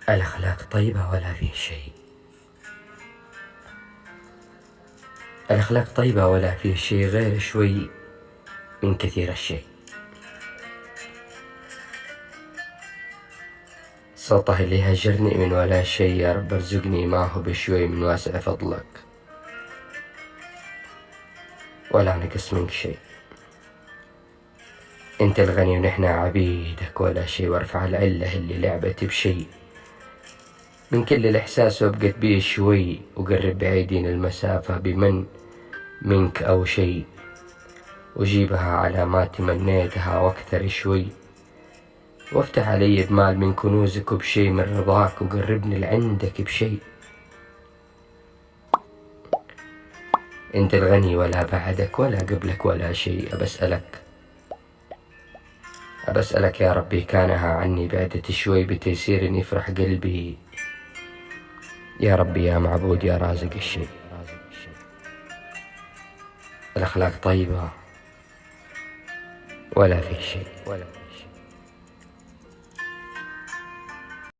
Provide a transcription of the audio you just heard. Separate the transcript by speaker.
Speaker 1: الأخلاق طيبة ولا فيه شيء. الأخلاق طيبة ولا فيه شيء غير شوي من كثير الشيء. سلطه اللي هجرني من ولا شيء، يا رب ارزقني معه بشوي من واسع فضلك، ولا نقص منك شيء. انت الغني ونحن عبيدك ولا شيء، وارفع العله اللي لعبت بشيء من كل الإحساس وابقت بيه شوي، وقرب بعيدين المسافة بمن منك أو شيء، وجيبها على ما تمنيتها واكثر شوي، وافتح علي بمال من كنوزك وبشي من رضاك، وقربني لعندك بشي. انت الغني ولا بعدك ولا قبلك ولا شي. أبسألك يا ربي كانها عني بعدت شوي، بتيسير إن يفرح قلبي يا ربي يا معبود يا رازق الشي. الأخلاق طيبة ولا فيه شيء.